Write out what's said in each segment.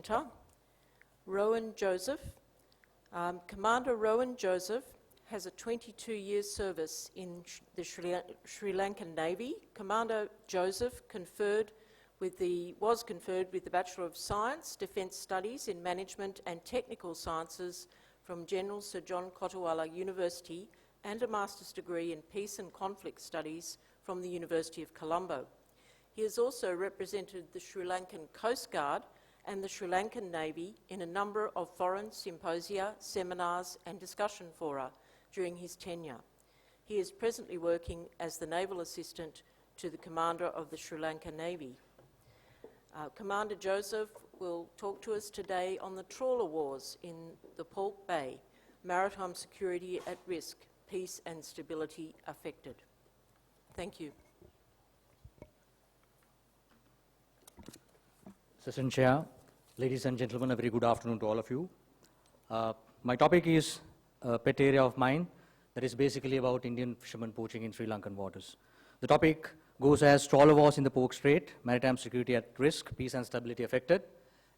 presenter, Rowan Joseph. Commander Rowan Joseph has a 22-year service in the Sri Lankan Navy. Commander Joseph was conferred with the Bachelor of Science, Defence Studies in Management and Technical Sciences from General Sir John Kotawala University and a Master's degree in Peace and Conflict Studies from the University of Colombo. He has also represented the Sri Lankan Coast Guard and the Sri Lankan Navy in a number of foreign symposia, seminars and discussion fora during his tenure. He is presently working as the Naval Assistant to the Commander of the Sri Lankan Navy. Commander Joseph will talk to us today on the Trawler Wars in the Palk Bay, maritime security at risk, peace and stability affected. Thank you. Session Chair, ladies and gentlemen, a very good afternoon to all of you. My topic is a pet area of mine that is basically about Indian fishermen poaching in Sri Lankan waters. The topic goes as Trawler Wars in the Palk Strait, maritime security at risk, peace and stability affected.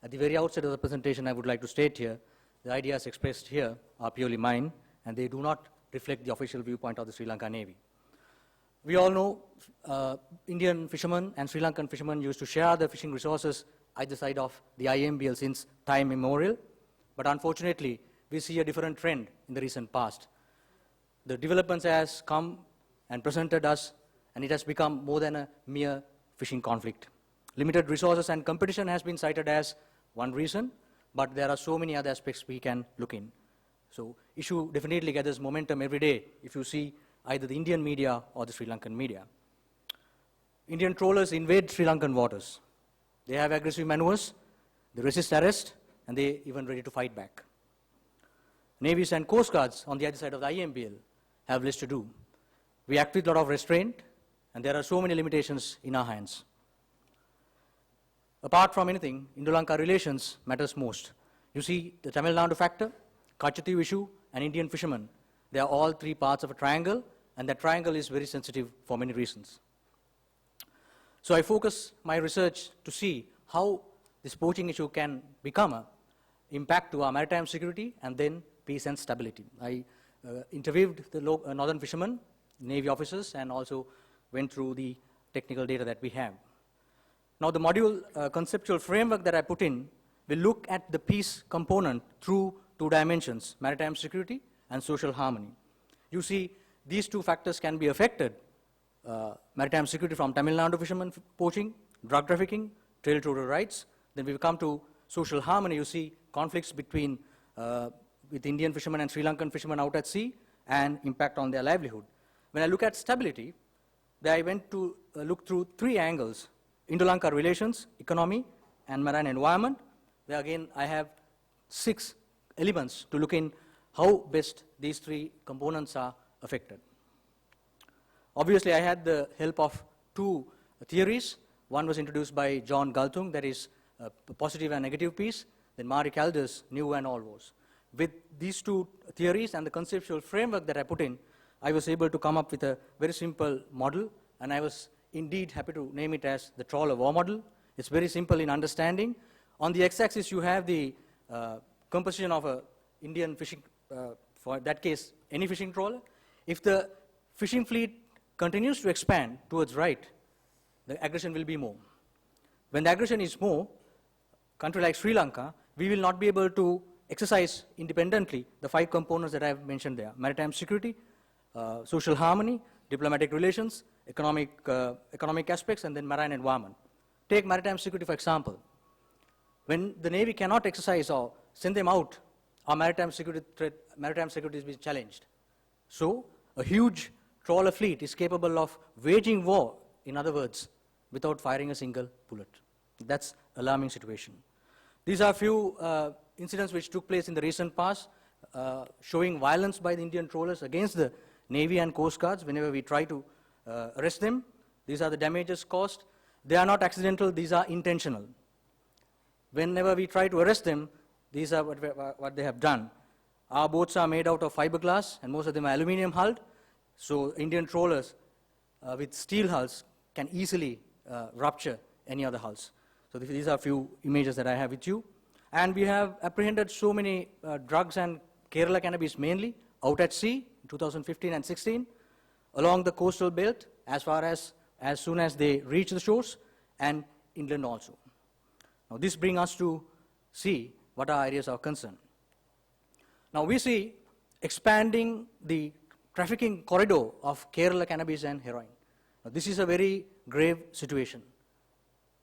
At the very outset of the presentation, I would like to state here, the ideas expressed here are purely mine, and they do not reflect the official viewpoint of the Sri Lanka Navy. We all know Indian fishermen and Sri Lankan fishermen used to share the fishing resources either side of the IMBL since time immemorial, but unfortunately, we see a different trend in the recent past. The developments has come and presented us, and it has become more than a mere fishing conflict. Limited resources and competition has been cited as one reason, but there are so many other aspects we can look in. So, issue definitely gathers momentum every day if you see either the Indian media or the Sri Lankan media. Indian trawlers invade Sri Lankan waters. They have aggressive maneuvers, they resist arrest, and they even ready to fight back. Navies and Coast Guards on the other side of the IMBL have less to do. We act with a lot of restraint, and there are so many limitations in our hands. Apart from anything, Indo-Lanka relations matters most. You see the Tamil Nadu factor, Kachati issue, and Indian fishermen. They are all three parts of a triangle, and that triangle is very sensitive for many reasons. So I focus my research to see how this poaching issue can become an impact to our maritime security and then peace and stability. I interviewed the northern fishermen, Navy officers, and also went through the technical data that we have. Now the module conceptual framework that I put in will look at the peace component through two dimensions, maritime security and social harmony. You see, these two factors can be affected. Maritime security from Tamil Nadu fishermen poaching, drug trafficking, trail trawler rights. Then we come to social harmony. You see conflicts between with Indian fishermen and Sri Lankan fishermen out at sea and impact on their livelihood. When I look at stability, I went to look through three angles: Indo-Lanka relations, economy, and marine environment. Where again I have 6 elements to look in how best these three components are affected. Obviously, I had the help of 2 theories. One was introduced by John Galtung, that is positive and negative peace. Then Mari Calder's new and all wars. With these 2 theories and the conceptual framework that I put in, I was able to come up with a very simple model, and I was indeed happy to name it as the Trawler War model. It's very simple in understanding. On the x-axis, you have the composition of an Indian fishing, for that case, any fishing trawler. If the fishing fleet continues to expand towards right, the aggression will be more. When the aggression is more, country like Sri Lanka, we will not be able to exercise independently the 5 components that I have mentioned there: maritime security, social harmony, diplomatic relations, economic aspects, and then marine environment. Take maritime security, for example. When the Navy cannot exercise or send them out, our maritime security is being challenged. So, a huge trawler fleet is capable of waging war, in other words, without firing a single bullet. That's an alarming situation. These are a few incidents which took place in the recent past, showing violence by the Indian trawlers against the Navy and Coast Guards whenever we try to arrest them. These are the damages caused. They are not accidental, these are intentional. Whenever we try to arrest them, these are what they have done. Our boats are made out of fiberglass, and most of them are aluminum hulled. So Indian trawlers with steel hulls can easily rupture any other hulls. So these are a few images that I have with you. And we have apprehended so many drugs and Kerala cannabis mainly out at sea in 2015 and 16, along the coastal belt as soon as they reach the shores, and inland also. Now this brings us to see what our areas of concern. Now we see expanding the trafficking corridor of Kerala cannabis and heroin. Now this is a very grave situation,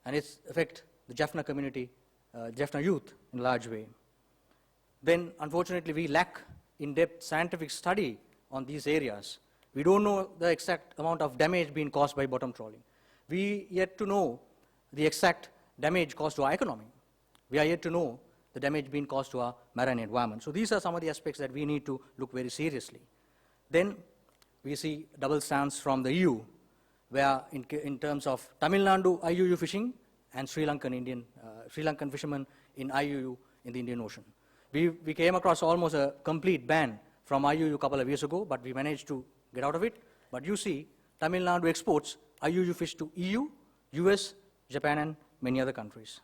and it affects the Jaffna community, Jaffna youth in a large way. Then unfortunately we lack in-depth scientific study on these areas. We don't know the exact amount of damage being caused by bottom trawling. We yet to know the exact damage caused to our economy. We are yet to know the damage being caused to our marine environment. So these are some of the aspects that we need to look very seriously. Then we see double stance from the EU, where in terms of Tamil Nadu IUU fishing and Sri Lankan fishermen in IUU in the Indian Ocean. We came across almost a complete ban from IUU a couple of years ago, but we managed to get out of it. But you see, Tamil Nadu exports IUU fish to EU, US, Japan, and many other countries.